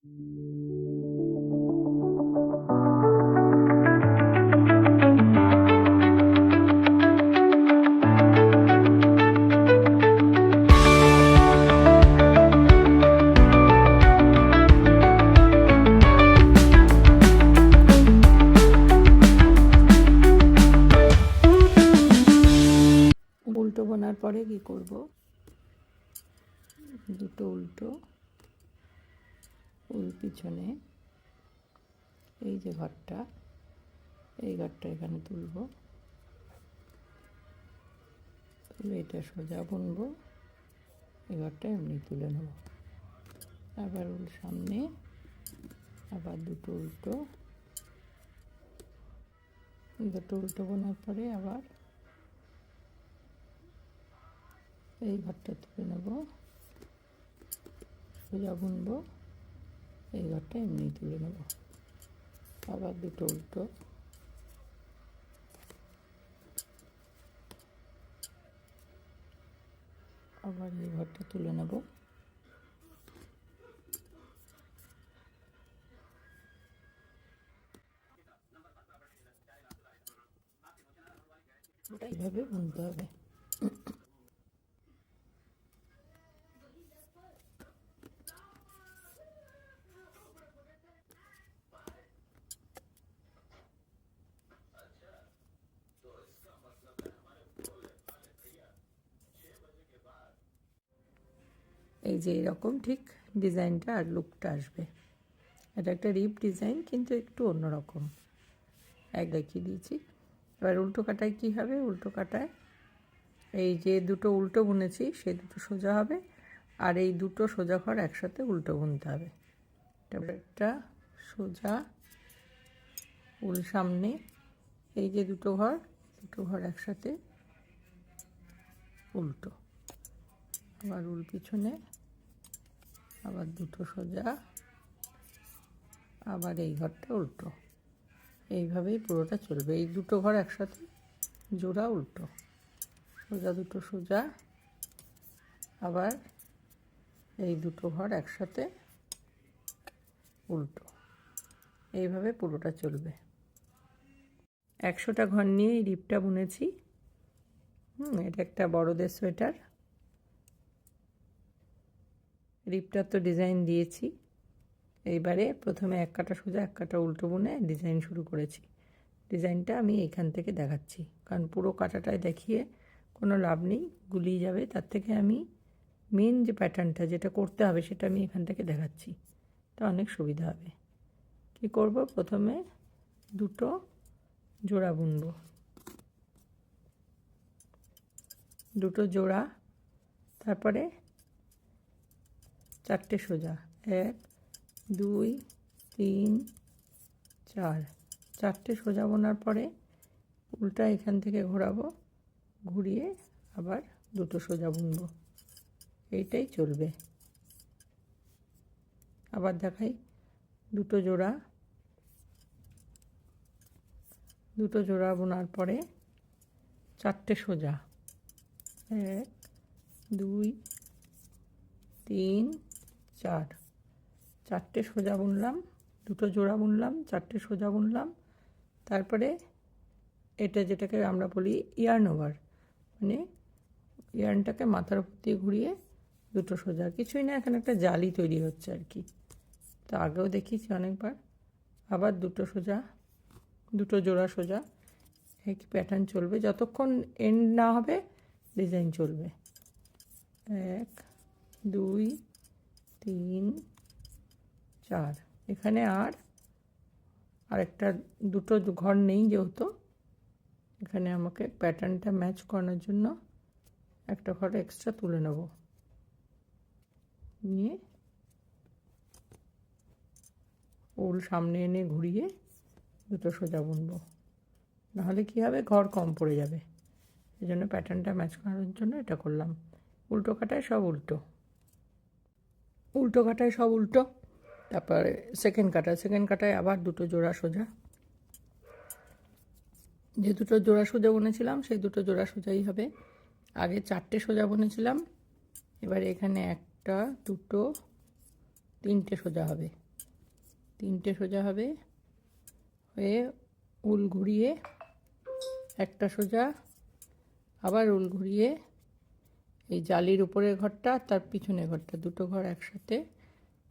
উল্টো বোনার পরে কি করব, দুটো উল্টো পিছনে এই যে ঘরটা, এই ঘরটা এখানে তুলব, তুলে এটা সোজা বুনবো, এই ঘরটা এমনি তুলে নেব। আবার সামনে আবার দুটো উল্টো বোনার পরে আবার এই ঘরটা তুলে নেব, সোজা বুনবো, এই ঘরটা এমনি তুলে নেব। আবার দুটো উল্টো, আবার এই ঘরটা তুলে নেব। এইভাবে বুনতে হবে। এই যে এরকম ঠিক ডিজাইনটা আর লুকটা আসবে। এটা একটা রিপ ডিজাইন, কিন্তু একটু অন্যরকম। এক দেখিয়ে দিয়েছি। এবার উল্টো কাটায় কী হবে, উল্টো কাটায় এই যে দুটো উল্টো বুনেছি সেই দুটো সোজা হবে, আর এই দুটো সোজা ঘর একসাথে উল্টো বুনতে হবে। একটা সোজা উল সামনে, এই যে দুটো ঘর একসাথে উল্টো, আবার উল পিছনে, আবার দুটো সোজা, আবার এই ঘরটা উল্টো। এইভাবেই পুরোটা চলবে। এই দুটো ঘর একসাথে জোড়া উল্টো, সোজা দুটো সোজা, আবার এই দুটো ঘর একসাথে উল্টো। এইভাবে পুরোটা চলবে। 100টা ঘর নিয়ে এই রিপটা বুনেছি। এটা একটা বড়দের সোয়েটার। রিপটার তো ডিজাইন দিয়েছি। এইবারে প্রথমে এক কাটা সোজা এক কাটা উল্টো বুনে ডিজাইন শুরু করেছি। ডিজাইনটা আমি এখান থেকে দেখাচ্ছি, কারণ পুরো কাটাটায় দেখিয়ে কোনো লাভ নেই, গুলিয়ে যাবে। তার থেকে আমি মেন যে প্যাটার্নটা যেটা করতে হবে সেটা আমি এখান থেকে দেখাচ্ছি, তা অনেক সুবিধা হবে। কি করব, প্রথমে দুটো জোড়া বুনবো, দুটো জোড়া, তারপরে 4টে সোজা, 1 2 3 4, 4টে সোজা বোনার পরে উল্টা এখান থেকে ঘোরাবো, ঘুরিয়ে আবার দুটো সোজা বুনবো। এইটাই চলবে। আবার দেখাই, দুটো জোড়া বোনার পরে 4টে সোজা, 1 2 3 4, 4টে সোজা বুনলাম, দুটো জোড়া বুনলাম, 4টে সোজা বুনলাম। তারপরে এটা যেটাকে আমরা বলি ইয়ার্ন ওভার, মানে ইয়ার্নটাকে মাথার উপর দিয়ে ঘুরিয়ে দুটো সোজা, কিছুই না, এখানে একটা জালি তৈরি হচ্ছে আর কি। তো আগেও দেখিয়েছি অনেকবার। আবার দুটো সোজা, দুটো জোড়া সোজা, এই প্যাটার্ন চলবে যতক্ষণ এন্ড না হবে, ডিজাইন চলবে। 1 2 3 4, এখানে আরেকটা দুটো ঘর নেই যেহেতু, এখানে আমাকে প্যাটার্নটা ম্যাচ করানোর জন্য একটা ঘর এক্সট্রা তুলে নেব, নিয়ে উল সামনে এনে ঘুরিয়ে দুটো সোজা বুনবো। নাহলে কী হবে, ঘর কম পড়ে যাবে। এই জন্য প্যাটার্নটা ম্যাচ করানোর জন্য এটা করলাম। উল্টো কাটায় সব উল্টো, তারপরে সেকেন্ড কাটায় আবার দুটো জোড়া সোজা, যে দুটো জোড়া সোজা বুনেছিলাম সেই দুটো জোড়া সোজাই হবে। আগে 4টে সোজা বুনেছিলাম, এবার এখানে 1 2 3টে সোজা হবে। তিনটে সোজা হবে, হয়ে উল ঘুরিয়ে একটা সোজা, আবার উল ঘুরিয়ে এই জালির উপরের ঘরটা তার পিছনের ঘরটা, দুটো ঘর একসাথে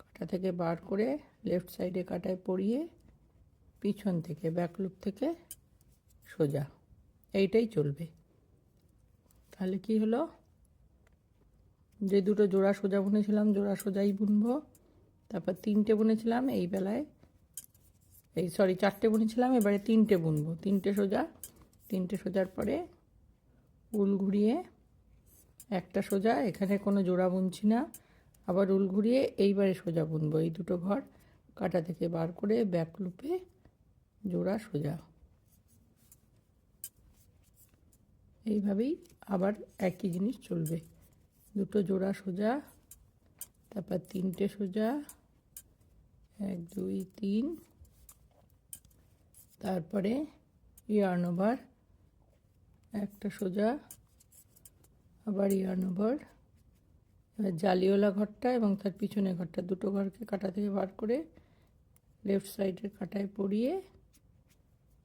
কাটা থেকে বার করে লেফট সাইডে কাটায় পরিয়ে পিছন থেকে ব্যাক লুপ থেকে সোজা, এইটাই চলবে। তাহলে কি হলো, যে দুটো জোড়া সোজা বুনেছিলাম জোড়া সোজাই বুনবো, তারপর তিনটে বুনেছিলাম এই বেলায়, এই সরি চারটে বুনেছিলাম, এবারে তিনটে বুনবো, তিনটে সোজা, তিনটে সোজার পরে উল ঘুরিয়ে একটা সোজা, এখানে কোনো জোড়া বুনছি না, আবার উল ঘুরিয়ে এইবারে সোজা বুনবো, এই দুটো ঘর কাটা থেকে বার করে ব্যাক লুপে জোড়া সোজা। এইভাবেই আবার একই জিনিস চলবে, দুটো জোড়া সোজা, তারপর তিনটে সোজা, 1 2 3, তারপরে ইয়ার্ন ওভার একটা সোজা, আবার ইয়ার্ন ওভার, এবার জালিওয়ালা ঘরটা এবং তার পিছনে ঘরটা দুটো ঘরকে কাটা থেকে বার করে লেফট সাইডের কাটায় পরিয়ে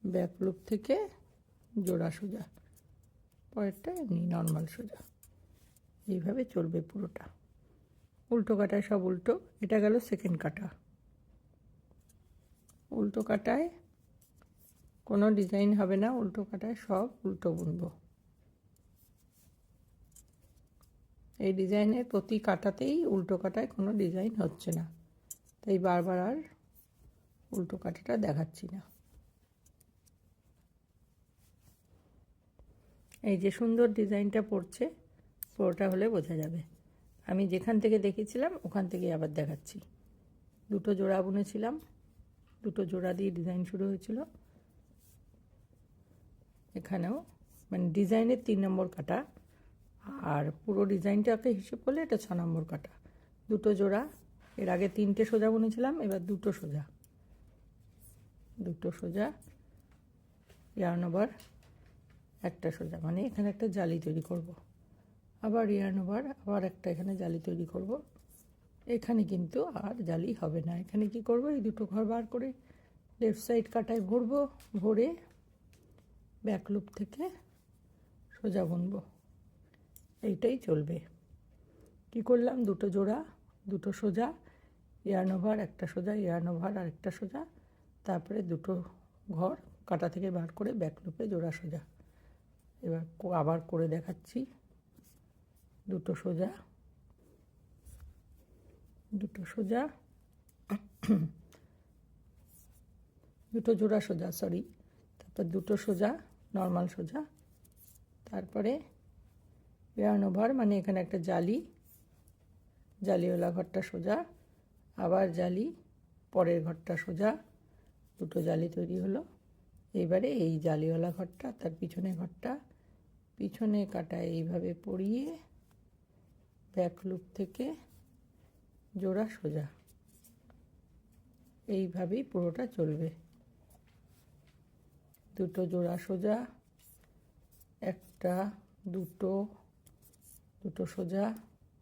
ব্যাক লুপ থেকে জোড়া সোজা, পরেরটা এমনি নর্মাল সোজা। এইভাবে চলবে পুরোটা, উল্টো কাটায় সব উল্টো। এটা গেল সেকেন্ড কাটা। উল্টো কাটায় কোনো ডিজাইন হবে না, উল্টো কাটায় সব উল্টো বুনবো। এই ডিজাইনের প্রতি কাটাতেই উল্টো কাটায় কোনো ডিজাইন হচ্ছে না, তাই বারবার আর উল্টো কাটাটা দেখাচ্ছি না। এই যে সুন্দর ডিজাইনটা পড়ছে, পুরোটা হলে বোঝা যাবে। আমি যেখান থেকে দেখেছিলাম ওখান থেকে আবার দেখাচ্ছি। দুটো জোড়া বুনেছিলাম, দুটো জোড়া দিয়ে ডিজাইন শুরু হয়েছিল, এখানেও মানে ডিজাইনের 3 নম্বর কাটা, আর পুরো ডিজাইনটাকে হিসেব করলে এটা 6 নম্বর কাটা। দুটো জোড়া, এর আগে 3টে সোজা বুনেছিলাম, এবার দুটো সোজা, দুটো সোজা, ইয়ার্ন ওভার একটা সোজা, মানে এখানে একটা জালি তৈরি করব, আবার ইয়ার্ন ওভার, আবার একটা এখানে জালি তৈরি করব। এখানে কিন্তু আর জালি হবে না, এখানে কি করব, এই দুটো ঘর বার করে লেফট সাইড কাটায় ভরবো, ভরে ব্যাক লুপ থেকে সোজা বুনবো, এইটাই চলবে। কি করলাম, দুটো জোড়া, দুটো সোজা, ইয়ার্ন ওভার একটা সোজা, ইয়ার্ন ওভার আর একটা সোজা, তারপরে দুটো ঘর কাটা থেকে বার করে ব্যাক লুপে জোড়া সোজা। এবার আবার করে দেখাচ্ছি, দুটো সোজা, দুটো সোজা, দুটো জোড়া সোজা সরি, তারপর দুটো সোজা নর্মাল সোজা, তারপরে ইয়ার্ন ওভার মানে এখানে একটা জালি, জালিওয়ালা ঘরটা সোজা, আবার জালি, পরের ঘরটা সোজা, দুটো জালি তৈরি হলো। এইবারে এই জালিওয়ালা ঘরটা তার পিছনে ঘরটা পিছনে কাটায় এইভাবে পরিয়ে ব্যাক লুপ থেকে জোড়া সোজা, এইভাবেই পুরোটা চলবে। দুটো জোড়া সোজা, একটা, দুটো, দুটো সোজা,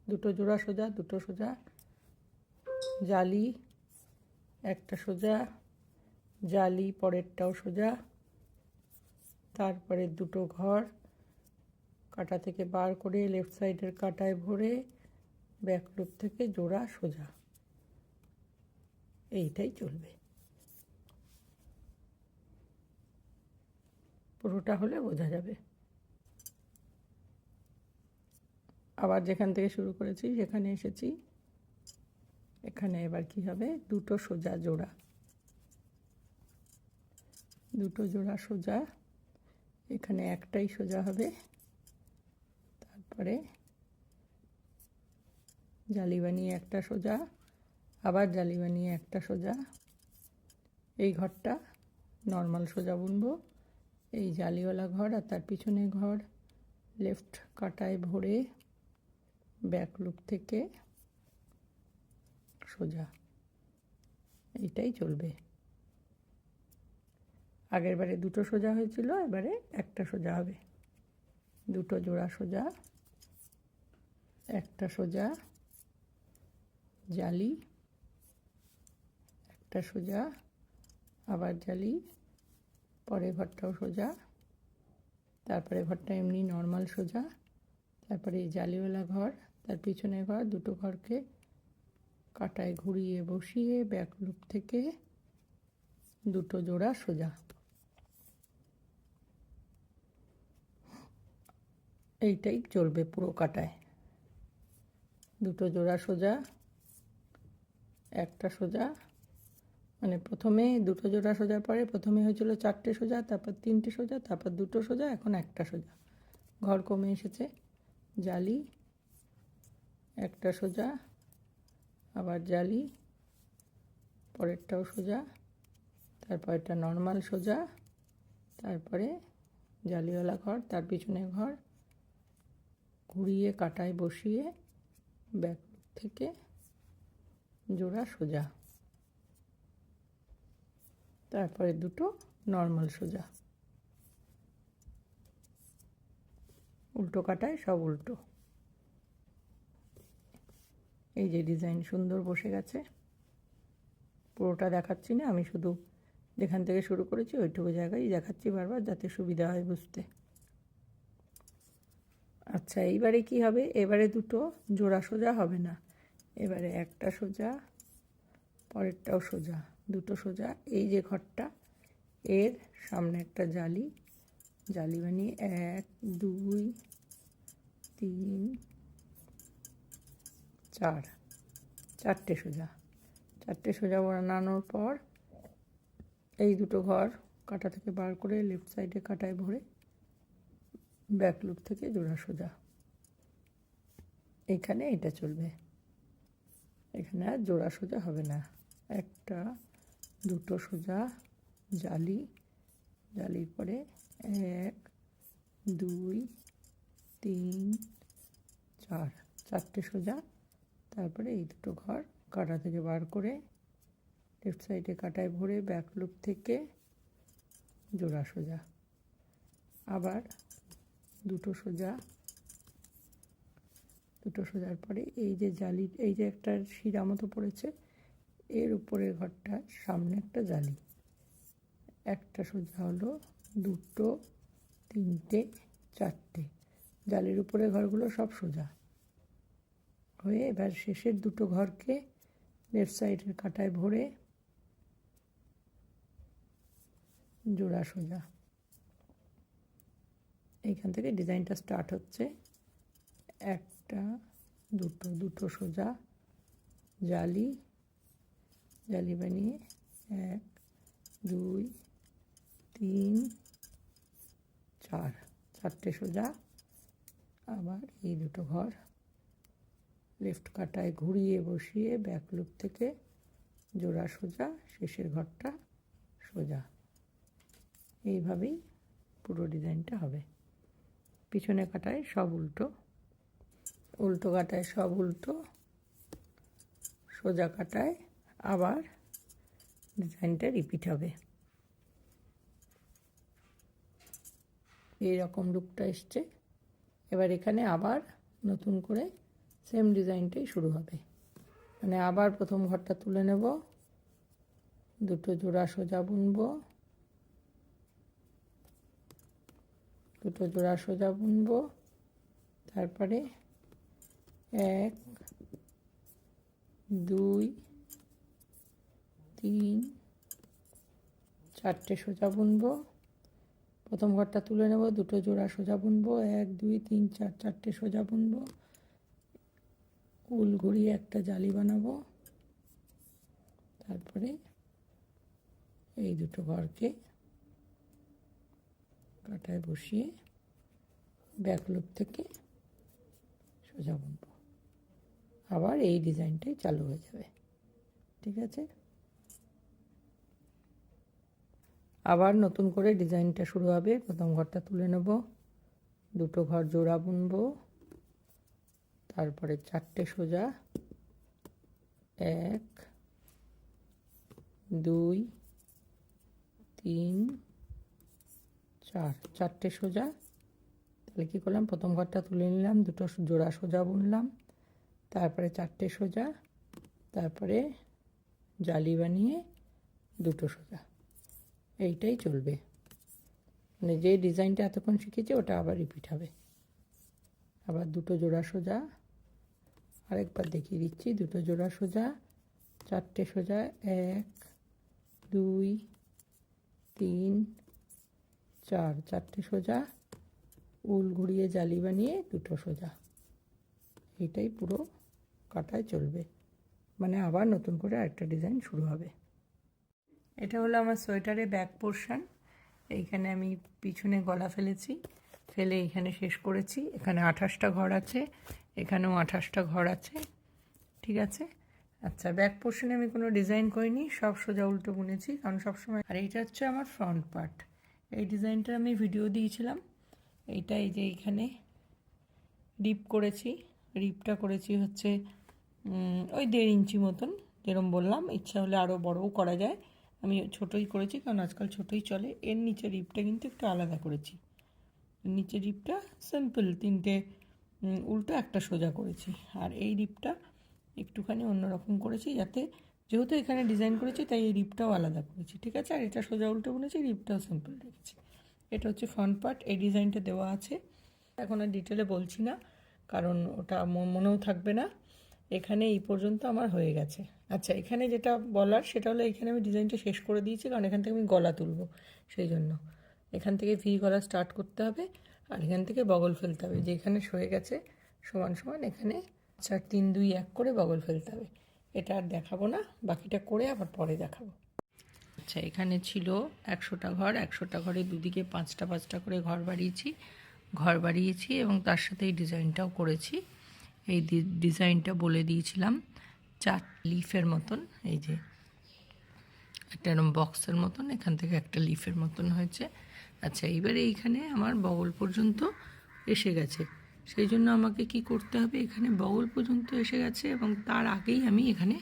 দুটো জোড়া সোজা, দুটো সোজা, জালি, একটা সোজা, জালি, পরেরটাও সোজা, তারপরে দুটো ঘর কাটা থেকে বার করে লেফট সাইডের কাটায় ভরে ব্যাক লুপ থেকে জোড়া সোজা, এইটাই চলবে। পুরোটা হলে বোঝা যাবে। আবার যেখান থেকে শুরু করেছি সেখানে এসেছি, এখানে এবার কি হবে, দুটো সোজা জোড়া, দুটো জোড়া সোজা, এখানে একটাই সোজা হবে, তারপরে জালি বানিয়ে একটা সোজা, আবার জালি বানিয়ে একটা সোজা, এই ঘরটা নর্মাল সোজা বুনবো, এই জালিওয়ালা ঘর আর তার পিছনে ঘর লেফট কাটায় ভরে ব্যাক লুপ থেকে সোজা, এইটাই চলবে। আগের বারে দুটো সোজা হয়েছিল, এবারে একটা সোজা হবে, দুটো জোড়া সোজা, একটা সোজা, জালি, একটা একটা সোজা, আবার জালি, পরের ঘরটাও সোজা, তারপরে ঘরটা এমনি নর্মাল সোজা, তারপরে এই জালিওয়ালা ঘর, তার পিছনের ঘর, দুটো ঘরকে কাটায় ঘুরিয়ে বসিয়ে ব্যাক লুপ থেকে দুটো জোড়া সোজা। এইটাই চলবে পুরো কাটায়। দুটো জোড়া সোজা, একটা সোজা, মানে প্রথমে দুটো জোড়া সোজার পরে প্রথমে হয়েছিল চারটে সোজা, তারপর তিনটে সোজা, তারপর দুটো সোজা, এখন একটা সোজা। ঘর কমে এসেছে, জালি, একটা সোজা, আবার জালি, পরেরটাও সোজা, তারপর এটা নর্মাল সোজা, তারপরে জালিওয়ালা ঘর, তার পিছনে ঘর, ঘুরিয়ে কাটায় বসিয়ে ব্যাক থেকে জোড়া সোজা, তারপরে দুটো নর্মাল সোজা। উল্টো কাটায় সব উল্টো। এই যে ডিজাইন সুন্দর বসে গেছে। পুরোটা দেখাচ্ছি না, আমি শুধু যেখান থেকে শুরু করেছি ওইটুকু জায়গায় দেখাচ্ছি বারবার, যাতে সুবিধা হয় বুঝতে। আচ্ছা, এইবারে কি হবে? এবারে দুটো জোড়া সোজা হবে না, এবারে একটা সোজা, পরেরটাও সোজা, দুটো সোজা। এই যে ঘরটা, এর সামনে একটা জালি, জালি বানিয়ে 1 2 3 4, চারটে সোজা। চারটে সোজা বানানোর পর এই দুটো ঘর কাটা থেকে বার করে লেফট সাইডে কাটায় ভরে ব্যাক লুপ থেকে জোড়া সোজা। এখানে এটা চলবে, এখানে আর জোড়া সোজা হবে না। একটা, দুটো সোজা, জালি, জালির পরে 1 2 3 4, চারটে সোজা, তারপরে এই দুটো ঘর কাটা থেকে বার করে লেফট সাইডে কাটায় ভরে ব্যাক লুপ থেকে জোড়া সোজা। আবার দুটো সোজা, দুটো সোজার পরে এই যে জালি, এই যে একটা শিরা মতো পড়েছে, এর উপরের ঘরটা সামনে একটা জালি, একটা সোজা হলো, দুটো, তিনটে, চারটে। জালির উপরের ঘরগুলো সব সোজা হয়ে এবার শেষের দুটো ঘরকে লেফট সাইডের কাটায় ভরে জোড়া সোজা। এইখান থেকে ডিজাইনটা স্টার্ট হচ্ছে। একটা, দুটো, দুটো সোজা, জালি, জালি বানিয়ে 1 2 3 4, চারটে সোজা। আবার এই দুটো ঘর লেফট কাটায় ঘুরিয়ে বসিয়ে ব্যাক লুপ থেকে জোড়া সোজা, শেষের ঘরটা সোজা। এইভাবেই পুরো ডিজাইনটা হবে। পিছনে কাটায় সব উল্টো, উল্টো কাটায় সব উল্টো, সোজা কাটায় আবার ডিজাইনটা রিপিট হবে। এইরকম লুকটা এসছে। এবার এখানে আবার নতুন করে সেম ডিজাইনটাই শুরু হবে। মানে আবার প্রথম ঘরটা তুলে নেব, দুটো জোড়া সোজা বুনবো, দুটো জোড়া সোজা বুনবো, তারপরে 1 2 3 চারটে সোজা বুনবো, প্রথম ঘরটা তুলে নেব, দুটো জোড়া সোজা বুনবো, 1 2 3 4, চারটে সোজা বুনবো, উল ঘুরিয়ে একটা জালি বানাবো, তারপরে এই দুটো ঘরকে কাটায় বসিয়ে ব্যাক লুপ থেকে সোজা বুনবো। আবার এই ডিজাইনটাই চালু হয়ে যাবে। ঠিক আছে, আবার নতুন করে ডিজাইনটা শুরু হবে। প্রথম ঘরটা তুলে নেব, দুটো ঘর জোড়া বুনবো, তারপরে চারটে সোজা, 1 2 3 4, চারটে সোজা। তাহলে কী করলাম? প্রথম ঘরটা তুলে নিলাম, দুটো জোড়া সোজা বুনলাম, তারপরে চারটে সোজা, তারপরে জালি বানিয়ে দুটো সোজা, এইটাই চলবে। মানে যে ডিজাইনটা এতক্ষণ শিখেছি ওটা আবার রিপিট হবে। আবার দুটো জোড়া সোজা, আরেকবার দেখিয়ে দিচ্ছি। দুটো জোড়া সোজা, চারটে সোজা, 1 2 3 4, চারটে সোজা, উল ঘুরিয়ে জালি বানিয়ে দুটো সোজা, এইটাই পুরো কাটায় চলবে। মানে আবার নতুন করে আরেকটা ডিজাইন শুরু হবে। এটা হলো আমার সোয়েটারের ব্যাক পোর্শন। এইখানে আমি পিছনে গলা ফেলেছি, ফেলে এখানে শেষ করেছি। এখানে 28টা ঘর আছে, এখানেও 28টা ঘর আছে, ঠিক আছে। আচ্ছা, ব্যাক পোর্শনে আমি কোনো ডিজাইন করিনি, সব সোজা উল্টো বুনেছি, কারণ সবসময়। আর এইটা হচ্ছে আমার ফ্রন্ট পার্ট। এই ডিজাইনটা আমি ভিডিও দিয়েছিলাম। এইটা এই যে এইখানে রিপ করেছি, রিপটা করেছি হচ্ছে ওই 1.5 ইঞ্চি মতন, যেরকম বললাম। ইচ্ছা হলে আরও বড়ও করা যায়, আমি ছোটোই করেছি কারণ আজকাল ছোটোই চলে। এর নিচে রিপটা কিন্তু একটু আলাদা করেছি। নিচে রিপটা সিম্পল 3টে উল্টো, একটা সোজা করেছি। আর এই রিপটা একটুখানি অন্যরকম করেছি, যাতে যেহেতু এখানে ডিজাইন করেছি তাই এই রিপটাও আলাদা করেছি, ঠিক আছে। আর এটা সোজা উল্টো বুনেছি, রিপটাও সিম্পল রেখেছি। এটা হচ্ছে ফ্রন্ট পার্ট। এই ডিজাইনটা দেওয়া আছে, এখন আর ডিটেলে বলছি না কারণ ওটা মনেও থাকবে না। এখানে এই পর্যন্ত আমার হয়ে গেছে। আচ্ছা, এখানে যেটা বলার সেটা হলো, এখানে আমি ডিজাইনটা শেষ করে দিয়েছি কারণ এখান থেকে আমি গলা তুলব, সেই জন্য এখান থেকে ভি গলা স্টার্ট করতে হবে। আর এখান থেকে বগল ফেলতে হবে, যেখানে হয়ে গেছে সমান সমান এখানে 4 3 2 1 করে বগল ফেলতে হবে। এটা আর দেখাবো না, বাকিটা করে আবার পরে দেখাবো। আচ্ছা, এখানে ছিল 100টা ঘর, 100টা ঘরে দুদিকে 5টা 5টা করে ঘর বাড়িয়েছি এবং তার সাথে এই ডিজাইনটাও করেছি। এই ডিজাইনটা বলে দিয়েছিলাম 4 লিফের মতন, এই যে একটা এরকম বক্সের মতন, এখান থেকে একটা লিফের মতন হয়েছে। আচ্ছা, এইবারে এইখানে আমার বগল পর্যন্ত এসে গেছে, সেই জন্য আমাকে কি করতে হবে, এখানে বগল পর্যন্ত এসে গেছে এবং তার আগেই আমি এখানে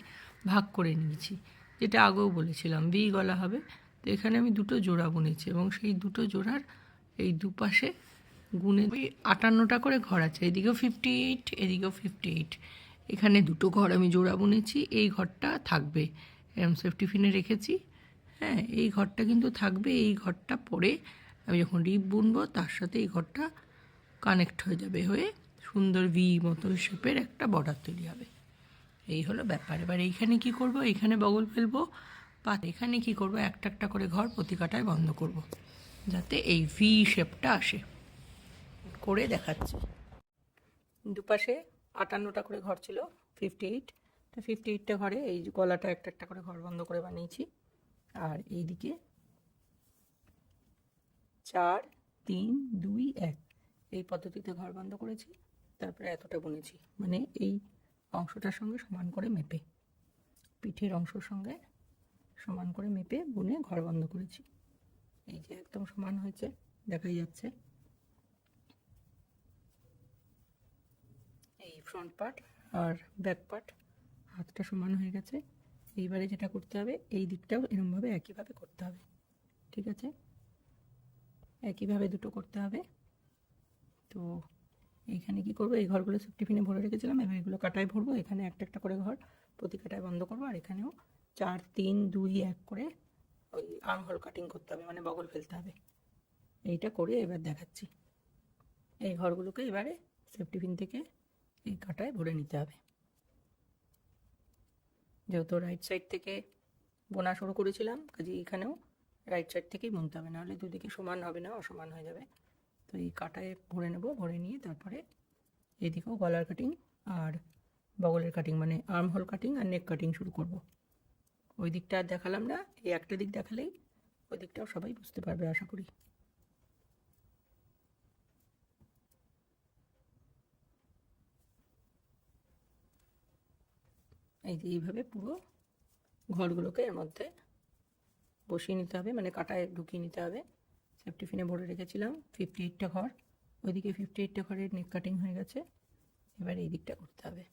ভাগ করে নিয়েছি, যেটা আগেও বলেছিলাম ভি গলা হবে। তো এখানে আমি দুটো জোড়া বুনেছি এবং সেই দুটো জোড়ার এই দুপাশে গুনে 58টা করে ঘর আছে, এদিকেও 58, এদিকেও 58। এখানে দুটো ঘর আমি জোড়া বুনেছি, এই ঘরটা থাকবে, এরকম সেফটি পিনে রেখেছি। হ্যাঁ, এই ঘরটা কিন্তু থাকবে। এই ঘরটা পরে আমি যখন রিপ বুনবো তার সাথে এই ঘরটা কানেক্ট হয়ে যাবে, হয়ে সুন্দর ভি মতন শেপের একটা বর্ডার তৈরি হবে। এই হলো ব্যাপার। এবার এইখানে কি করব, এইখানে বগল ফেলবো, এখানে কি করব, একটা একটা করে ঘর প্রতি কাটায় বন্ধ করব, যাতে এই ভি শেপটা আসে। করে দেখাচ্ছি। দুপাশে 58টা করে ঘর ছিল, 58। তো 58টা ঘরে এই গলাটা একটা একটা করে ঘর বন্ধ করে বানিয়েছি। আর এইদিকে 4 3 2 1 এই পদ্ধতিতে ঘর বন্ধ করেছি। তারপরে এতটা বুনেছি, মানে এই অংশটার সঙ্গে সমান করে মেপে, পিঠের অংশের সঙ্গে সমান করে মেপে বুনে ঘর বন্ধ করেছি। এই যে একদম সমান হয়েছে, দেখাই যাচ্ছে। এই ফ্রন্ট পার্ট আর ব্যাক পার্ট, হাতটা সমান হয়ে গেছে। এইবারে যেটা করতে হবে, এই দিকটাও এরমভাবে একইভাবে করতে হবে, ঠিক আছে। একইভাবে দুটো করতে হবে। তো এইখানে কি করবো, এই ঘরগুলো সব টিফিনে ভরে রেখেছিলাম, এবার এগুলো কাটায় ভরবো। এখানে একটা একটা করে ঘর প্রতি কাটায় বন্ধ করবো। আর এখানেও 4 3 2 1 করে ওই আর্ম হোল কাটিং করতে হবে, মানে বগল ফেলতে হবে। এইটা করে এবার দেখাচ্ছি। এই ঘরগুলোকে এবারে সেফটি পিন থেকে এই কাটায় ভরে নিতে হবে। যেহেতু রাইট সাইড থেকে বোনা শুরু করেছিলাম, কাজে এখানেও রাইট সাইড থেকেই বুনতে হবে, নাহলে দুদিকে সমান হবে না, অসমান হয়ে যাবে। তো এই কাটায় ভরে নেব, ভরে নিয়ে তারপরে এদিকেও গলার কাটিং আর বগলের কাটিং, মানে আর্ম হোল কাটিং আর নেক কাটিং শুরু করব। ওই দিকটা আর দেখালাম না, এই একটা দিক দেখালেই ওই দিকটাও সবাই বুঝতে পারবে আশা করি। এই যে এইভাবে পুরো ঘরগুলোকে এর মধ্যে বসিয়ে নিতে হবে, মানে কাটায় ঢুকিয়ে নিতে হবে। সেফটি পিনে ভরে রেখেছিলাম 58টা ঘর, ওইদিকে 58টা ঘরের নেক কাটিং হয়ে গেছে। এবার এই দিকটা করতে হবে।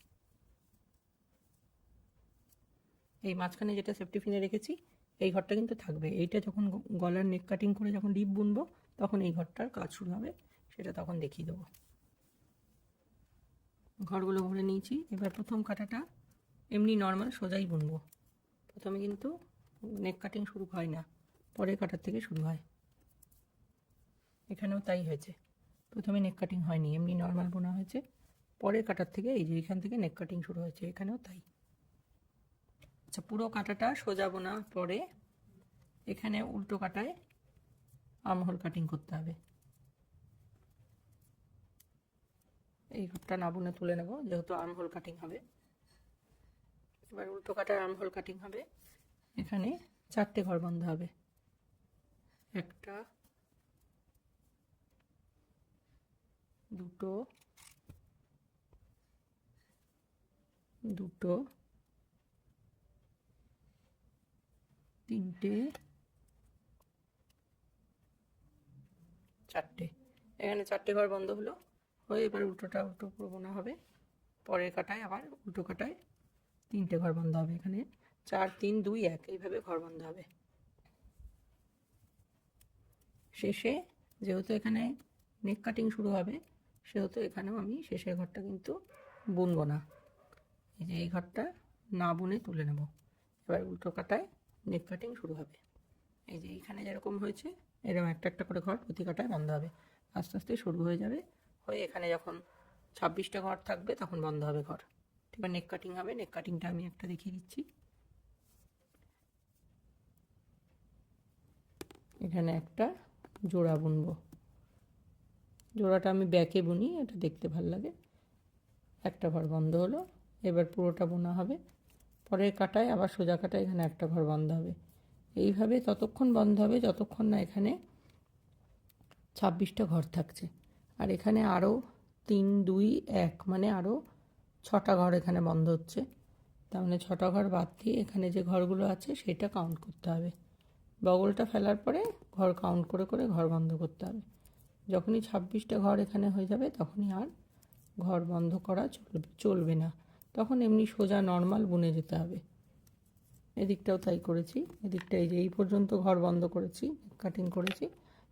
এই মাঝখানে যেটা সেফটি পিনে রেখেছি এই ঘরটা কিন্তু থাকবে। এইটা যখন গলার নেক কাটিং করে যখন ডিপ বুনবো তখন এই ঘরটার কাজ শুরু হবে, সেটা তখন দেখিয়ে দেবো। ঘরগুলো ভরে নিয়েছি। এবার প্রথম কাটাটা এমনি নর্মাল সোজাই বুনবো। প্রথমে কিন্তু নেক কাটিং শুরু হয় না, পরের কাটার থেকে শুরু হয়। এখানেও তাই হয়েছে, প্রথমে নেক কাটিং হয়নি, এমনি নর্মাল বোনা হয়েছে, পরের কাটার থেকে এই যে এখান থেকে নেক কাটিং শুরু হয়েছে, এখানেও তাই। আচ্ছা, পুরো কাটাটা সোজা বোনা পরে এখানে উল্টো কাটায় আর্মহোল কাটিং করতে হবে। এই ঘরটা না বুনে তুলে নেব, যেহেতু আর্মহোল কাটিং হবে। এবার উল্টো কাটার আর্মহোল কাটিং হবে। এখানে 4টে ঘর বন্ধ হবে, 1টা 2টো 2টো 3টে 4টে। এখানে 4টে ঘর বন্ধ হলো, হয়ে এবার উল্টোটা উল্টো পুরো বোনা হবে। পরের কাটায় আবার উল্টো কাটায় 3টে ঘর বন্ধ হবে। এখানে 4 3 2 1 এইভাবে ঘর বন্ধ হবে। শেষে যেহেতু এখানে নেক কাটিং শুরু হবে, সেহেতু এখানেও আমি শেষের ঘরটা কিন্তু বুনবো না। এই যে এই ঘরটা না বুনে তুলে নেব। এবার উল্টো কাটায় নেক কাটিং শুরু হবে। এই যে এইখানে যেরকম হয়েছে, এরকম একটা একটা করে ঘর প্রতি কাটায় বন্ধ হবে, আস্তে আস্তে শুরু হয়ে যাবে। হয়ে এখানে যখন 26টা ঘর থাকবে তখন বন্ধ হবে ঘর। এবার নেক কাটিং হবে। নেক কাটিংটা আমি একটা দেখিয়ে দিচ্ছি। এখানে একটা জোড়া বুনবো, জোড়াটা আমি ব্যাকে বুনি, এটা দেখতে ভালো লাগে। একটা ঘর বন্ধ হলো, এবার পুরোটা বোনা হবে। পরের কাটায় আবার সোজা কাটায় এখানে একটা ঘর বন্ধ হবে। এইভাবে ততক্ষণ বন্ধ হবে যতক্ষণ না এখানে 26টা ঘর থাকছে। আর এখানে আরও 3 2 1 মানে আরও 6টা ঘর এখানে বন্ধ হচ্ছে। তার মানে 6টা ঘর বাদ দিয়ে এখানে যে ঘরগুলো আছে সেটা কাউন্ট করতে হবে। বগলটা ফেলার পরে ঘর কাউন্ট করে করে ঘর বন্ধ করতে হবে। যখনই 26টা ঘর এখানে হয়ে যাবে তখনই আর ঘর বন্ধ করা চলবে না, তখন এমনি সোজা নর্মাল বুনে যেতে হবে। এদিকটাও তাই করেছি। এদিকটা এই যে এই পর্যন্ত ঘর বন্ধ করেছি, কাটিং করেছি,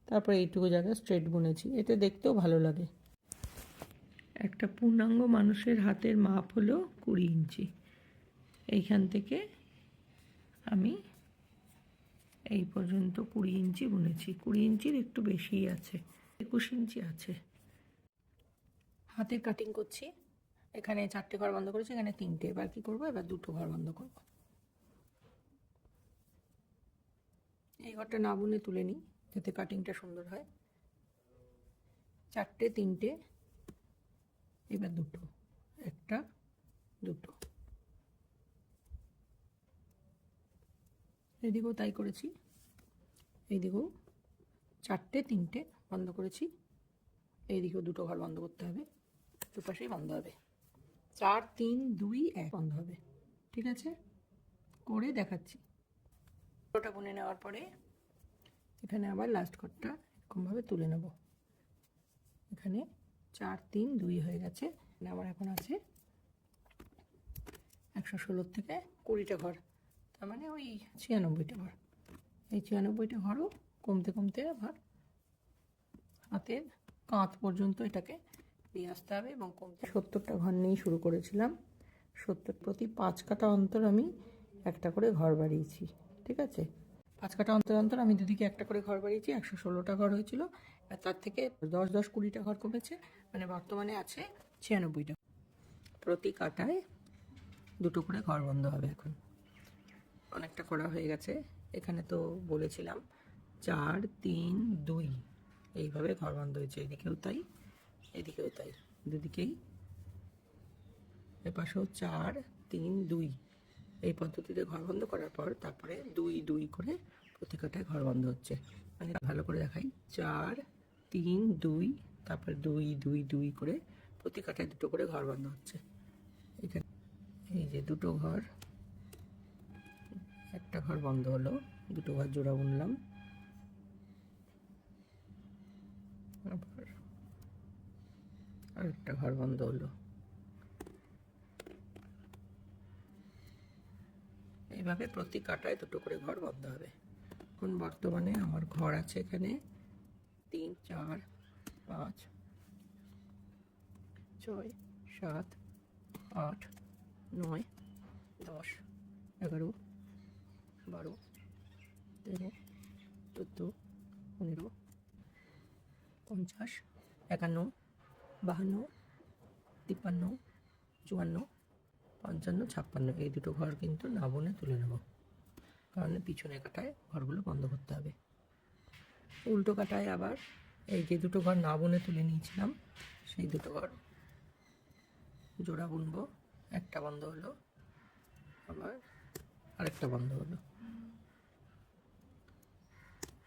তারপরে এইটুকু জায়গায় স্ট্রেট বুনেছি। এতে দেখতেও ভালো লাগে। একটা পূর্ণাঙ্গ মানুষের হাতের মাপ হলো 20 ইঞ্চি। এইখান থেকে আমি এই পর্যন্ত 20 ইঞ্চি বুনেছি। 20 ইঞ্চির একটু বেশিই আছে, 21 ইঞ্চি আছে। হাতের কাটিং করছি। এখানে 4টে ঘর বন্ধ করেছি, এখানে 3টে। এবার কি করবো, এবার 2টো ঘর বন্ধ করব। এই ঘরটা না বুনে তুলে নিই যাতে কাটিংটা সুন্দর হয়। 4টে 3টে, এবার 2টো, 1টা 2টো। এদিকেও তাই করেছি, এইদিকেও 4টে 3টে বন্ধ করেছি। এইদিকেও 2টো ঘর বন্ধ করতে হবে, দুপাশেই বন্ধ হবে। 4 3 2 1 বন্ধ হবে। ঠিক আছে, করে দেখাচ্ছি। ওটা বুনে নেওয়ার পরে এখানে আবার লাস্ট ঘরটা এরকমভাবে তুলে নেব। এখানে 4 3 2 হয়ে গেছে। আমার এখন আছে 116 থেকে 20টা ঘর, তার মানে ওই 96টা ঘর। এই 96টা ঘরও কমতে কমতে আবার হাতের কাঁধ পর্যন্ত এটাকে নিয়ে আসতে হবে এবং কমতে 70টা ঘর নিয়েই শুরু করেছিলাম। 70 প্রতি 5 কাটা অন্তর আমি একটা করে ঘর বাড়িয়েছি। ঠিক আছে, 5 কাটা অন্তর অন্তর আমি দুদিকে একটা করে ঘর বাড়িয়েছি। 116টা ঘর হয়েছিল, আর তার থেকে 10 10 20টা ঘর কমেছে, মানে বর্তমানে আছে 96টা। প্রতি কাটায় 2টো করে ঘর বন্ধ হবে। এখন অনেকটা করা হয়ে গেছে। এখানে তো বলেছিলাম 4 3 2 এইভাবে ঘর বন্ধ হয়েছে। এদিকেও তাই, এদিকেও তাই, দুদিকেই। এপাশেও 4 3 2 এই পদ্ধতিতে ঘর বন্ধ করার পর তারপরে 2 2 করে প্রতি কাটায় ঘর বন্ধ হচ্ছে। মানে ভালো করে দেখাই, 4 3 2, তারপর 2 2 2 করে প্রতি কাটায় 2টো করে ঘর বন্ধ হচ্ছে। এখানে এই যে 2টো ঘর, একটা ঘর বন্ধ হলো, 2টো ঘর জোড়া বুনলাম, আবার আরেকটা ঘর বন্ধ হলো। এইভাবে প্রতি কাটায় 2টো করে ঘর বন্ধ হবে। এখন বর্তমানে আমার ঘর আছে এখানে 3 4 5 6 7 8 9 10 11 12 13, 14, 15, 50, 51, 52, 53, 54, 55, 56 এই দুটো ঘর কিন্তু না বুনে তুলে নেব, কারণ পিছনে কাটায় ঘরগুলো বন্ধ করতে হবে। উল্টো কাটায় আবার এই যে দুটো ঘর না বুনে তুলে নিয়েছিলাম সেই দুটো ঘর জোড়া বুনবো, একটা বন্ধ হলো, আবার আরেকটা বন্ধ হলো।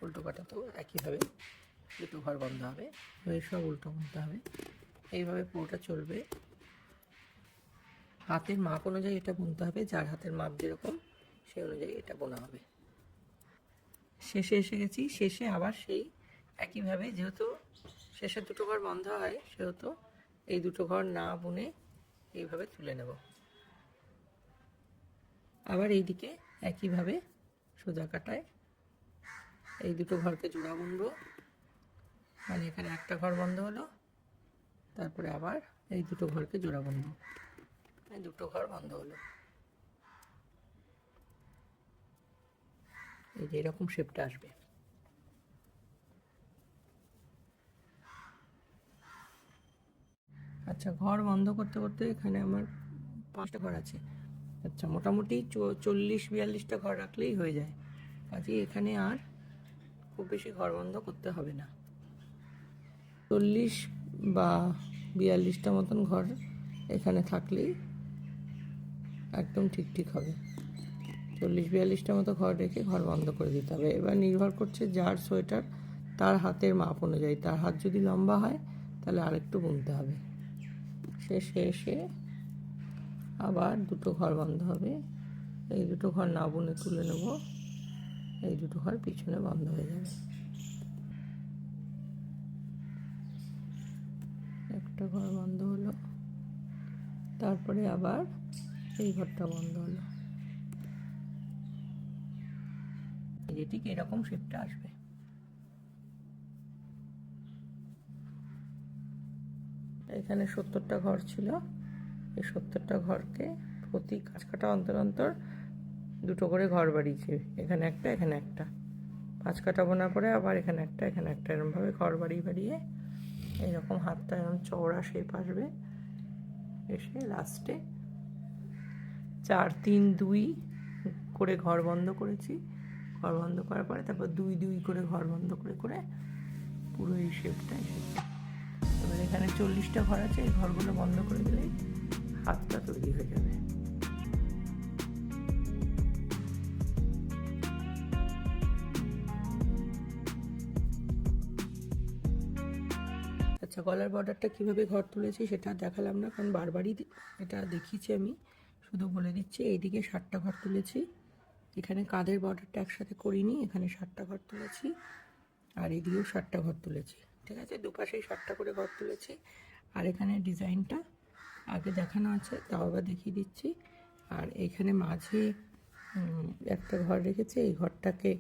উল্টো কাটাতেও একইভাবে দুটো ঘর বন্ধ হবে, সব উল্টো বুনতে হবে। এইভাবে পুরোটা চলবে। হাতের মাপ অনুযায়ী এটা বুনতে হবে, যার হাতের মাপ যেরকম সেই অনুযায়ী এটা বোনা হবে। শেষে এসে গেছি। শেষে আবার সেই একইভাবে, যেহেতু শেষের দুটো ঘর বন্ধ হয় সেহেতু এই দুটো ঘর না বুনে এইভাবে তুলে নেব। আবার এইদিকে একইভাবে সোজা কাটায় এই দুটো ঘরকে জোড়া বুনবো, মানে এখানে একটা ঘর বন্ধ হলো, তারপরে আবার এই দুটো ঘরকে জোড়া বুনবো, এই দুটো ঘর বন্ধ হলো। এই যে এরকম শেপটা আসবে। আচ্ছা, ঘর বন্ধ করতে করতে এখানে আমার 5টা ঘর আছে। আচ্ছা, মোটামুটি 40-42টা ঘর রাখলেই হয়ে যায়। কাজে এখানে আর খুব বেশি ঘর বন্ধ করতে হবে না। 40 বা 42টা মতন ঘর এখানে থাকলেই একদম ঠিক হবে। 40-42টা মতো ঘর রেখে ঘর বন্ধ করে দিতে হবে। এবার নির্ভর করছে যার সোয়েটার তার হাতের মাপ অনুযায়ী। তার হাত যদি লম্বা হয় তাহলে আরেকটু বুনতে হবে। শেষে এসে আবার দুটো ঘর বন্ধ হবে, এই দুটো ঘর না বুনে তুলে নেব, এই দুটো ঘর পিছনে বন্ধ হয়ে যাবে। একটা ঘর বন্ধ হলো, তারপরে আবার এই ঘরটা বন্ধ হলো। এই যে ঠিক এরকম শেপটা আসবে। এখানে 70টা ঘর ছিল, এই 70টা ঘরকে প্রতি কাজ কাটা অন্তর অন্তর দুটো করে ঘর বাড়িয়েছি। এখানে একটা, এখানে একটা, 5 কাটা বোনা করে আবার এখানে একটা, এখানে একটা, এরকমভাবে ঘর বাড়িয়ে এইরকম হাতটা এরকম চওড়া শেপ আসবে। এসে লাস্টে 4, 3, 2 করে ঘর বন্ধ করেছি। ঘর বন্ধ করার পরে তারপর 2, 2 করে ঘর বন্ধ করে পুরো এই শেপটা এসেছে। এবার এখানে 40টা ঘর আছে, এই ঘরগুলো বন্ধ করে দিলেই হাতটা তৈরি হয়ে যাবে। আচ্ছা, গলার বর্ডারটা কীভাবে ঘর তুলেছি সেটা দেখালাম না, কারণ বারবারই এটা দেখিয়েছি আমি, শুধু বলে দিচ্ছি। এইদিকে 7টা ঘর তুলেছি, এখানে কাঁধের বর্ডারটা একসাথে করিনি, এখানে 7টা ঘর তুলেছি, আর এদিকেও 7টা ঘর তুলেছি। ঠিক আছে, দুপাশেই 7টা করে ঘর তুলেছি। আর এখানে ডিজাইনটা আগে দেখানো আছে, তাও আবার দেখিয়ে দিচ্ছি। আর এখানে মাঝে একটা ঘর রেখেছি, এই ঘরটাকে,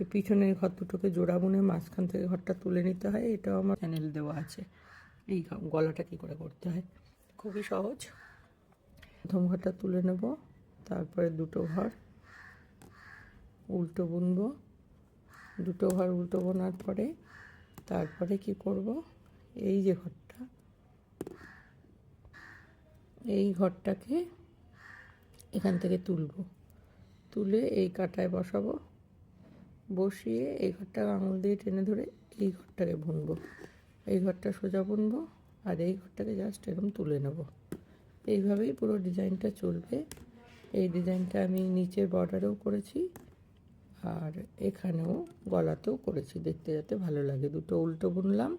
এই পিছনের ঘর দুটোকে জোড়া বুনে মাঝখান থেকে ঘরটা তুলে নিতে হয়। এটাও আমার চ্যানেল দেওয়া আছে, এই গলাটা কী করে করতে হয়, খুবই সহজ। প্রথম ঘরটা তুলে নেব, তারপরে দুটো ঘর উল্টো বুনবো, দুটো ঘর উল্টো বোনার পরে তারপরে কি করব, এই যে ঘরটা, এই ঘরটাকে এখান থেকে তুলে এই কাটায় বসাবো, বসিয়ে এই ঘরটা আঙুল দিয়ে টেনে ধরে এই ঘরটাকে বুনবো, এই ঘরটা সোজা বুনবো, আর এই ঘরটাকে জাস্ট এরকম তুলে নেব। এইভাবেই পুরো ডিজাইনটা চলবে। এই ডিজাইনটা আমি নিচের বর্ডারেও করেছি আর এখানেও গলাতেও করেছি, দেখতে যাতে ভালো লাগে। দুটো উল্টো বুনলাম,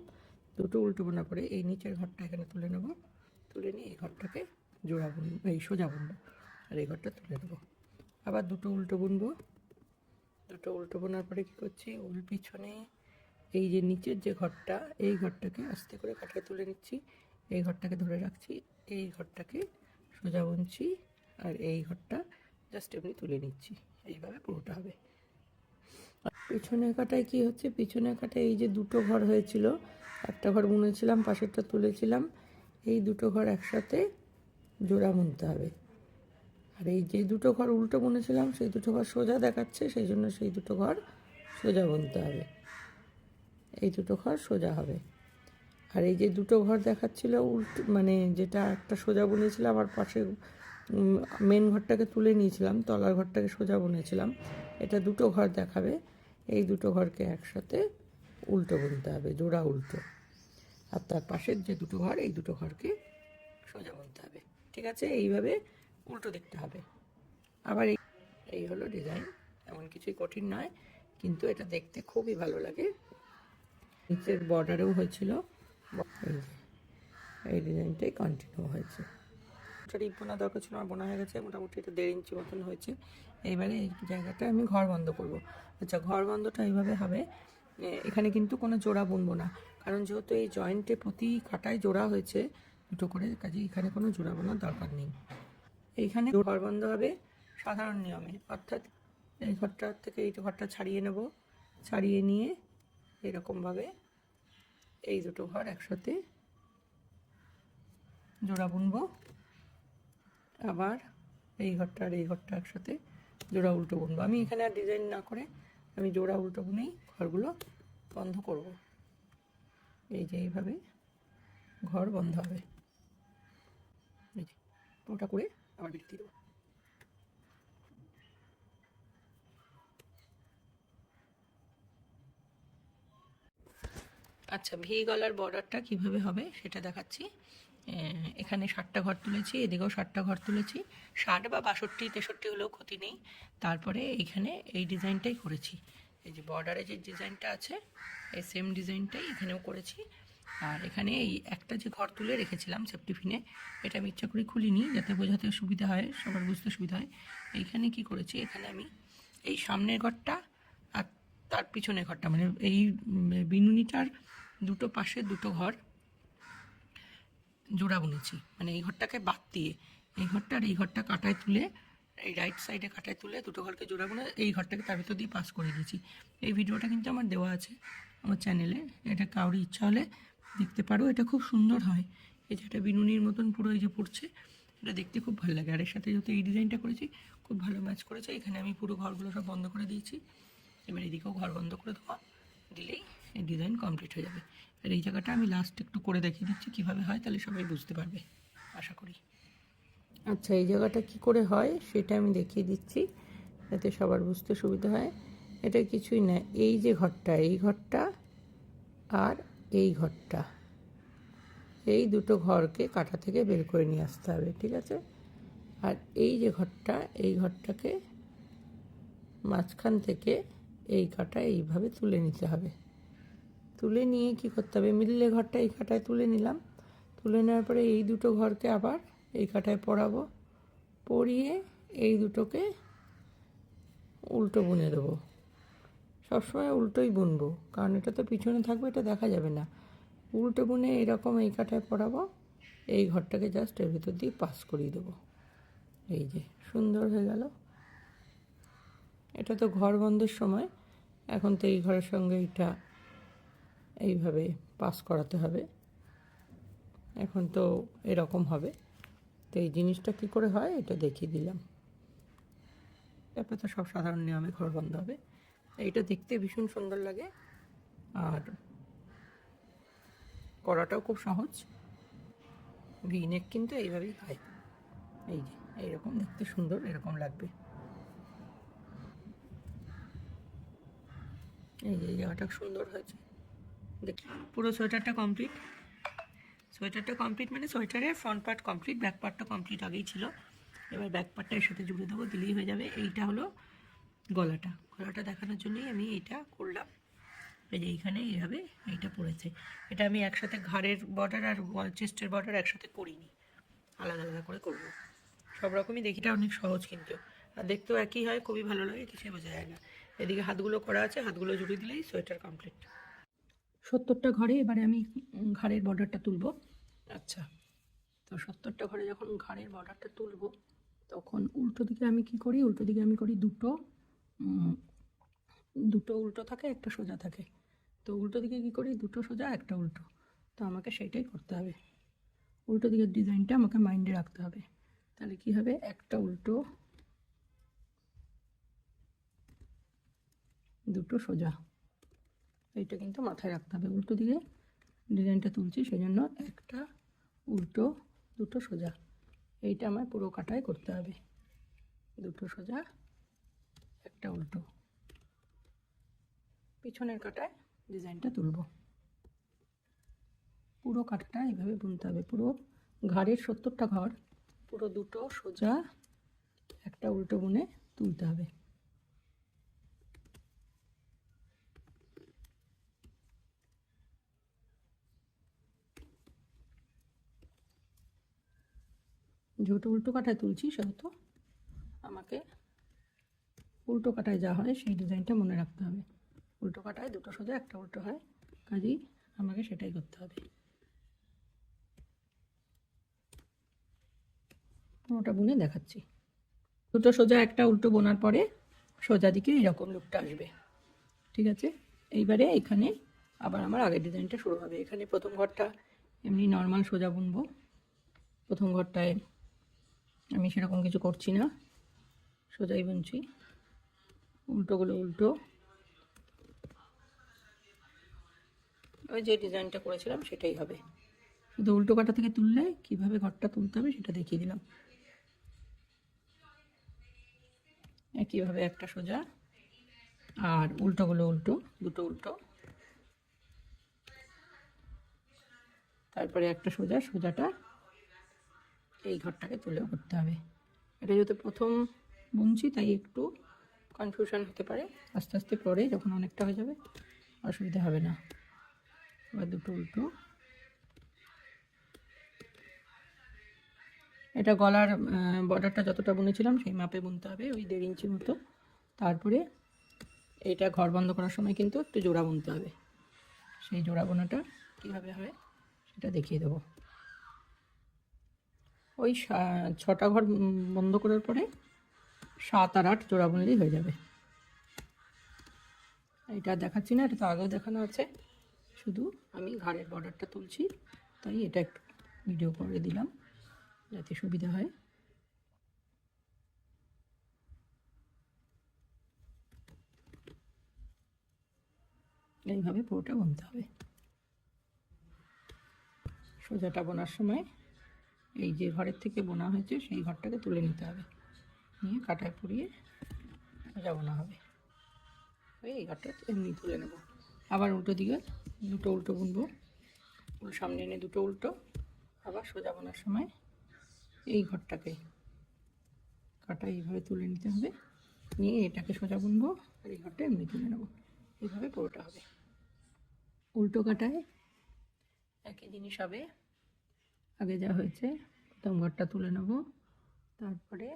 দুটো উল্টো বোনার পরে এই নিচের ঘরটা এখানে তুলে নেব, তুলে নিয়ে এই ঘরটাকে জোড়া বুনবো, এই সোজা বুনবো, আর এই ঘরটা তুলে নেব। আবার দুটো উল্টো বুনবো, দুটো উল্টো বোনার পরে কী করছি, পিছনে এই যে নিচের যে ঘরটা, এই ঘরটাকে আস্তে করে কাটিয়ে তুলে নিচ্ছি, এই ঘরটাকে ধরে রাখছি, এই ঘরটাকে সোজা বুনছি, আর এই ঘরটা জাস্ট এমনি তুলে নিচ্ছি। এইভাবে পুরোটা হবে। পিছনের কাটায় কি হচ্ছে, পিছনের কাটায় এই যে দুটো ঘর হয়েছিল, একটা ঘর বুনেছিলাম, পাশেরটা তুলেছিলাম, এই দুটো ঘর একসাথে জোড়া বুনতে হবে। আর এই যে দুটো ঘর উল্টো বুনেছিলাম সেই দুটো ঘর সোজা দেখাচ্ছে, সেই জন্য সেই দুটো ঘর সোজা বুনতে হবে। এই দুটো ঘর সোজা হবে। আর এই যে দুটো ঘর দেখাচ্ছিল উল্টো, মানে যেটা একটা সোজা বুনেছিলাম আর পাশে মেন ঘরটাকে তুলে নিয়েছিলাম, তলার ঘরটাকে সোজা বুনেছিলাম, এটা দুটো ঘর দেখাবে। এই দুটো ঘরকে একসাথে উল্টো বুনতে হবে, জোড়া উল্টো। আর তার পাশের যে দুটো ঘর, এই দুটো ঘরকে সোজা বুনতে হবে। ঠিক আছে, এইভাবে উল্টো দেখতে হবে। আবার এই হলো ডিজাইন, এমন কিছুই কঠিন নয়, কিন্তু এটা দেখতে খুবই ভালো লাগে। নিচের বর্ডারেও হয়েছিল, এই ডিজাইনটাই কন্টিনিউ হয়েছে। রিপ বোনা দরকার ছিল, আমার বোনা হয়ে গেছে, মোটামুটি এটা 1.5 ইঞ্চি মতন হয়েছে। এইবারে এই জায়গাটা আমি ঘর বন্ধ করব। আচ্ছা, ঘর বন্ধটা এইভাবে হবে, এখানে কিন্তু কোনো জোড়া বুনবো না, কারণ যেহেতু এই জয়েন্টে প্রতি কাটায় জোড়া হয়েছে দুটো করে, কাজে এখানে কোনো জোড়া বোনার দরকার নেই। এইখানে ঘর বন্ধ হবে সাধারণ নিয়মে, অর্থাৎ এই ঘরটা থেকে এই ঘরটা ছাড়িয়ে নেব, ছাড়িয়ে নিয়ে এরকমভাবে এই দুটো ঘর একসাথে জোড়া বুনবো। আবার এই ঘরটা আর এই ঘরটা একসাথে জোড়া উল্টো বুনবো। আমি এখানে আর ডিজাইন না করে আমি জোড়া উল্টো বুনেই ঘরগুলো বন্ধ করব। এই যে এইভাবে ঘর বন্ধ হবে, এই যে ওটা করে আবার বিরতি দেবো। আচ্ছা, ভি গলার বর্ডারটা কিভাবে হবে সেটা দেখাচ্ছি। এখানে 60টা ঘর তুলেছি, এদিকেও 60টা ঘর তুলেছি, 60 বা 62 63 হলেও ক্ষতি নেই। তারপরে এইখানে এই ডিজাইনটাই করেছি, এই যে বর্ডারে যে ডিজাইনটা আছে এই সেম ডিজাইনটাই এখানেও করেছি। আর এখানে এই একটা যে ঘর তুলে রেখেছিলাম সেফটিপিনে, এটা আমি ইচ্ছা করে খুলিনি যাতে বোঝাতে সুবিধা হয়, সবার বুঝতে সুবিধা হয়। এইখানে কি করেছি, এখানে আমি এই সামনের ঘরটা আর তার পিছনের ঘরটা, মানে এই বিনুনিটার দুটো পাশে দুটো ঘর জোড়া বুনেছি, মানে এই ঘরটাকে বাদ দিয়ে এই ঘরটা আর এই ঘরটা কাটায় তুলে, এই রাইট সাইডে কাটায় তুলে দুটো ঘরকে জোড়া বুনে এই ঘরটাকে তার ভিতর দিয়ে পাস করে দিয়েছি। এই ভিডিওটা কিন্তু আমার দেওয়া আছে আমার চ্যানেলে, এটা কাউরি ইচ্ছা হলে দেখতে পারো, এটা খুব সুন্দর হয়। এই যে একটা বিনুনির মতন পুরো এই যে পড়ছে, এটা দেখতে খুব ভালো লাগে। আর এর সাথে যেহেতু এই ডিজাইনটা করেছি খুব ভালো ম্যাচ করেছে। এখানে আমি পুরো ঘরগুলো সব বন্ধ করে দিয়েছি, এবার এদিকেও ঘর বন্ধ করে দেওয়া দিলেই এই ডিজাইন কমপ্লিট হয়ে যাবে। আর এই জায়গাটা আমি লাস্ট একটু করে দেখিয়ে দিচ্ছি কীভাবে হয়, তাহলে সবাই বুঝতে পারবে আশা করি। আচ্ছা, এই জায়গাটা কি করে হয় সেটা আমি দেখিয়ে দিচ্ছি যাতে সবার বুঝতে সুবিধা হয়। এটা কিছুই না, এই যে ঘরটা, এই ঘরটা আর এই ঘরটা, এই দুটো ঘরকে কাটা থেকে বের করে নিয়ে আসতে হবে, ঠিক আছে। আর এই যে ঘরটা, এই ঘরটাকে মাঝখান থেকে এই কাটা এইভাবে তুলে নিতে হবে। তুলে নিয়ে কি করতে হবে, মিডলে ঘরটা এই কাটায় তুলে নিলাম, তুলে নেওয়ার পরে এই দুটো ঘরকে আবার এই কাটায় পরাবো, পরিয়ে এই দুটোকে উল্টো বুনে দেবো। সবসময় উল্টোই বুনবো, কারণ এটা তো পিছনে থাকবে, এটা দেখা যাবে না। উল্টো বুনে এরকম এই কাটায় পরাবো, এই ঘরটাকে জাস্ট এর ভিতর দিয়ে পাস করিয়ে দেবো। এই যে সুন্দর হয়ে গেল। এটা তো ঘর বন্ধের সময়, এখন তো এই ঘরের সঙ্গে এটা এইভাবে পাস করাতে হবে, এখন তো এরকম হবে। তো এই জিনিসটা কী করে হয় এটা দেখিয়ে দিলাম। তারপরে তো সব সাধারণ নিয়মে ঘর বন্ধ হবে। এইটা দেখতে ভীষণ সুন্দর লাগে আর করাটাও খুব সহজ। ভি নেক কিন্তু এইভাবেই হয়, এই যে এইরকম দেখতে সুন্দর এরকম লাগবে। এই যে জায়গাটা সুন্দর হয়েছে, দেখি পুরো সোয়েটারটা কমপ্লিট। সোয়েটারটা কমপ্লিট মানে সোয়েটারের ফ্রন্ট পার্ট কমপ্লিট, ব্যাক পার্টটা কমপ্লিট আগেই ছিল। এবার ব্যাক পার্টটা এর সাথে জুড়ে দেবো, দিলেই হয়ে যাবে। এইটা হলো গলাটা, গলাটা দেখানোর জন্যই আমি এইটা করলাম। এই যে এইখানে এইভাবে এইটা পড়েছে, এটা আমি একসাথে ঘাড়ের বর্ডার আর চেস্টের বর্ডার একসাথে করিনি, আলাদা আলাদা করে করবো। সব রকমই দেখিটা অনেক সহজ, কিন্তু আর দেখতেও একই হয়, খুবই ভালো লাগে, কিছুই বোঝা যায় না। এদিকে হাতগুলো করা আছে, হাতগুলো জুড়ে দিলেই সোয়েটার কমপ্লিট। 70টা ঘরে এবারে আমি ঘাড়ের বর্ডারটা তুলব। আচ্ছা, তো 70টা ঘরে যখন ঘাড়ের বর্ডারটা তুলব তখন উল্টো দিকে আমি কি করি, উল্টো দিকে আমি করি দুটো উল্টো থাকে, একটা সোজা থাকে। তো উল্টো দিকে কী করি, দুটো সোজা একটা উল্টো, তো আমাকে সেইটাই করতে হবে। উল্টো দিকের ডিজাইনটা আমাকে মাইন্ডে রাখতে হবে। তো তাহলে কি হবে, একটা উল্টো দুটো সোজা। এইটা কিন্তু মাথায় রাখতে হবে, উল্টো দিকে ডিজাইনটা তুলছি সেই জন্য একটা উল্টো দুটো সোজা। এইটা আমার পুরো কাটায় করতে হবে, দুটো সোজা একটা উল্টো। পিছনের কাটায় ডিজাইনটা তুলব। পুরো কাটাটা এইভাবে বুনতে হবে, পুরো ঘাড়ের 70টা ঘর পুরো দুটো সোজা একটা উল্টো বুনে তুলতে হবে। যেহেতু উল্টো কাটায় তুলছি সেহেতু আমাকে উল্টো কাটায় যা হয় সেই ডিজাইনটা মনে রাখতে হবে। উল্টো কাটায় দুটো সোজা একটা উল্টো হয়, কাজেই আমাকে সেটাই করতে হবে। ওটা বুনে দেখাচ্ছি। দুটো সোজা একটা উল্টো বোনার পরে সোজা দিকে এরকম লুকটা আসবে, ঠিক আছে। এইবারে এখানে আবার আমার আগের ডিজাইনটা শুরু হবে। এখানে প্রথম ঘরটা এমনি নর্মাল সোজা বুনবো। প্রথম ঘরটায় আমি সেরকম কিছু করছি না, সোজাই বুনছি। উল্টোগুলো উল্টো, ওই যে ডিজাইনটা করেছিলাম সেটাই হবে, শুধু উল্টো কাটা থেকে তুললে কিভাবে ঘরটা তুলতে হবে সেটা দেখিয়ে দিলাম। একইভাবে একটা সোজা আর উল্টোগুলো উল্টো, দুটো উল্টো, তারপরে একটা সোজা, সোজাটা এই ঘরটাকে তুলেও করতে হবে। এটা যেহেতু প্রথম বুনছি তাই একটু কনফিউশন হতে পারে, আস্তে আস্তে পরে যখন অনেকটা হয়ে যাবে অসুবিধা হবে না। এবার দুটো উল্টো। এটা গলার বর্ডারটা যতটা বুনেছিলাম সেই মাপে বুনতে হবে, ওই 1.5 ইঞ্চি মতো। তারপরে এটা ঘর বন্ধ করার সময় কিন্তু একটু জোড়া বুনতে হবে। সেই জোড়া বোনাটা কীভাবে হয় সেটা দেখিয়ে দেবো। ওই 6টা ঘর বন্ধ করার পরে 7 আর 8 জোড়া বুনলেই হয়ে যাবে। এটা দেখাচ্ছি না, এটা তো আগেও দেখানো আছে, শুধু আমি ঘাড়ের বর্ডারটা তুলছি তাই এটা একটু ভিডিও করে দিলাম যাতে সুবিধা হয়। এইভাবে পুরোটা বুনতে হবে। সোজাটা বোনার সময় এই যে ঘরের থেকে বোনা হয়েছে সেই ঘরটাকে তুলে নিতে হবে, নিয়ে কাটায় পুড়িয়ে সোজা বোনা হবে। এই ঘরটা এমনি তুলে নেব। আবার উল্টো দিকে দুটো উল্টো বুনবো, সামনে এনে দুটো উল্টো, আবার সোজা বোনার সময় এই ঘরটাকে কাটা এইভাবে তুলে নিতে হবে, নিয়ে এটাকে সোজা বুনবো আর এই ঘরটা এমনি তুলে নেব। এইভাবে পুরোটা হবে। উল্টো কাটায় একই জিনিস হবে, আগে যা হয়েছে। প্রথম ঘরটা তুলে নেব, তারপরে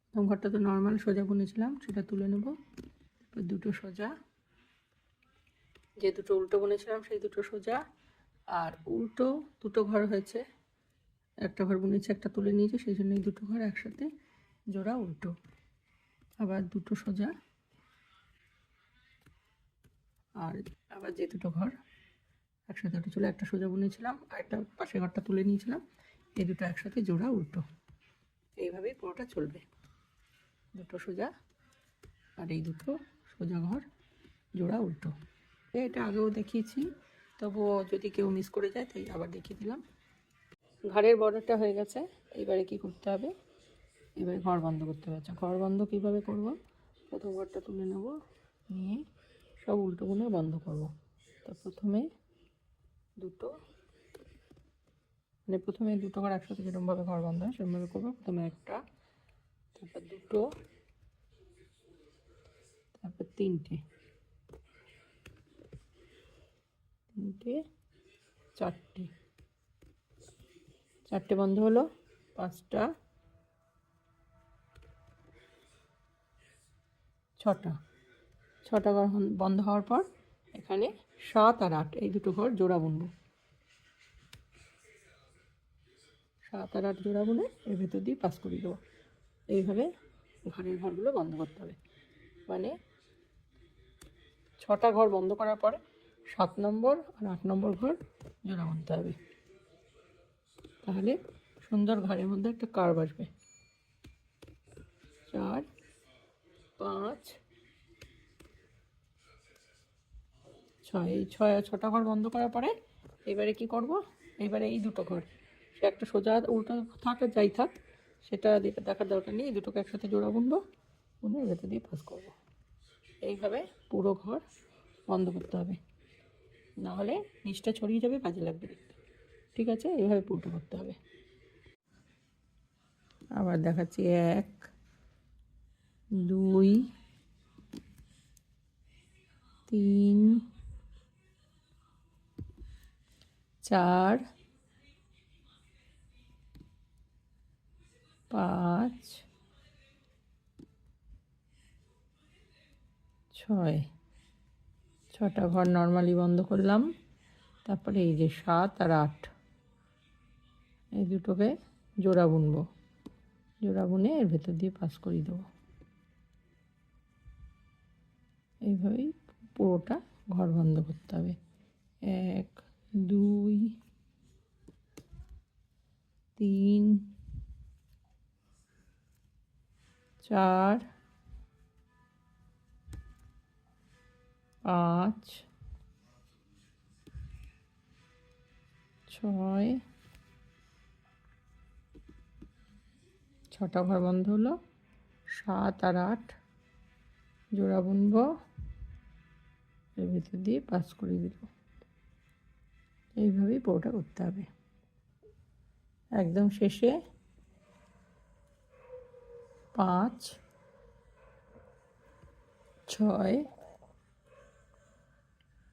প্রথম ঘরটা তো নর্মাল সোজা বুনেছিলাম সেটা তুলে নেব, তারপর দুটো সোজা, যে দুটো উল্টো বুনেছিলাম সেই দুটো সোজা, আর উল্টো দুটো ঘর হয়েছে, একটা ঘর বুনেছি একটা তুলে নিয়েছি সেই জন্য এই দুটো ঘর একসাথে জোড়া উল্টো, আবার দুটো সোজা, আর আবার যে দুটো ঘর একসাথে একটা চলে একটা সোজা বুনেছিলাম আর একটা পাশের ঘরটা তুলে নিয়েছিলাম, এই দুটো একসাথে জোড়া উল্টো। এইভাবেই পুরোটা চলবে, দুটো সোজা আর এই দুটো সোজা ঘর জোড়া উল্টো। এটা আগেও দেখিয়েছি, তবুও যদি কেউ মিস করে যায় তাই আবার দেখিয়ে দিলাম। ঘরের বর্ডারটা হয়ে গেছে, এবারে কি করতে হবে, এবারে ঘর বন্ধ করতে হবে। আচ্ছা, ঘর বন্ধ কীভাবে করব, প্রথম ঘরটা তুলে নেব, নিয়ে সব উল্টো বুনে বন্ধ করব। তো প্রথমে দুটো, মানে প্রথমে দুটো ঘর একসাথে যেরকমভাবে ঘর বন্ধ হয় সেরকমভাবে করবো। প্রথমে একটা, তারপর দুটো, তারপর তিনটে, চারটে, চারটে বন্ধ হলো, পাঁচটা, ছটা ঘর বন্ধ হওয়ার পর এখানে 7 আর 8 এই দুটো ঘর জোড়া বুনবো। 7 আর 8 জোড়া বুনে এর ভেতর দিয়ে পাস করে দেবো। এইভাবে ঘরের ঘরগুলো বন্ধ করতে হবে, মানে 6টা ঘর বন্ধ করার পরে 7 নম্বর আর 8 নম্বর ঘর জোড়া বুনতে হবে, তাহলে সুন্দর ঘরের মধ্যে একটা কার্ভ আসবে। 4, 5, 6, এই 6টা ঘর বন্ধ করার পরে এবারে কি করব, এবারে এই দুটো ঘর, সে একটা সোজা উল্টো থাক আর যাই থাক সেটা দেখার দরকার নেই, এই দুটোকে একসাথে জোড়া বুনবো, বুনে এর ভেতর দিয়ে ভাঁজ করবো। এইভাবে পুরো ঘর বন্ধ করতে হবে, নাহলে নিচটা ছড়িয়ে যাবে, বাজে লাগবে দেখতে। ঠিক আছে, এইভাবে পুরোটা করতে হবে। আবার দেখাচ্ছি, 1, 2, 3, 4, 5, 6, 6টা ঘর নর্মালি বন্ধ করলাম। তারপরে এই যে 7 আর 8, এই দুটোকে জোড়া বুনবো, জোড়া বুনে এর ভেতর দিয়ে পাস করিয়ে দেবো। এইভাবেই পুরোটা ঘর বন্ধ করতে হবে। 1, 2, 3, 4, 5, 6, 6টা ঘর বন্ধ হলো। 7 আর 8 জোড়া বুনবো, এর ভিতর দিয়ে পাস করে দিল। এইভাবেই পুরোটা করতে হবে। একদম শেষে 5, 6,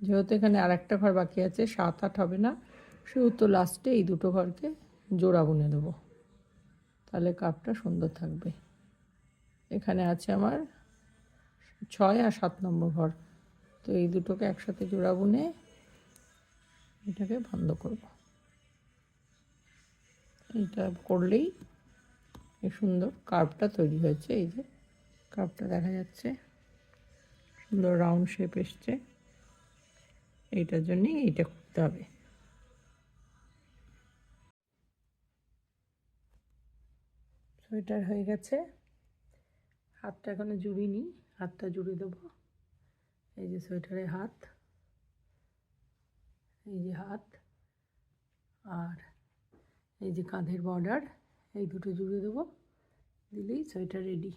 যেহেতু এখানে আর একটা ঘর বাকি আছে, 7, 8 হবে না, সেহেতু লাস্টে এই দুটো ঘরকে জোড়া বুনে দেবো, তাহলে কাপটা সুন্দর থাকবে। এখানে আছে আমার 6 আর 7 নম্বর ঘর, তো এই দুটোকে একসাথে জোড়া বুনে এটাকে বন্ধ করব। এইটা করলেই এই সুন্দর কার্ভটা তৈরি হয়েছে। এই যে কার্ভটা দেখা যাচ্ছে, সুন্দর রাউন্ড শেপ এসছে। এইটার জন্যই এইটা করতে হবে। সোয়েটার হয়ে গেছে, হাতটা এখনো জুড়িনি, হাতটা জুড়ে দেবো। এই যে সোয়েটারের হাত, এই যে হাত, আর এই যে কাঁধের বর্ডার, এই দুটো জুড়ে দেবো, দিলেই সোয়েটার রেডি।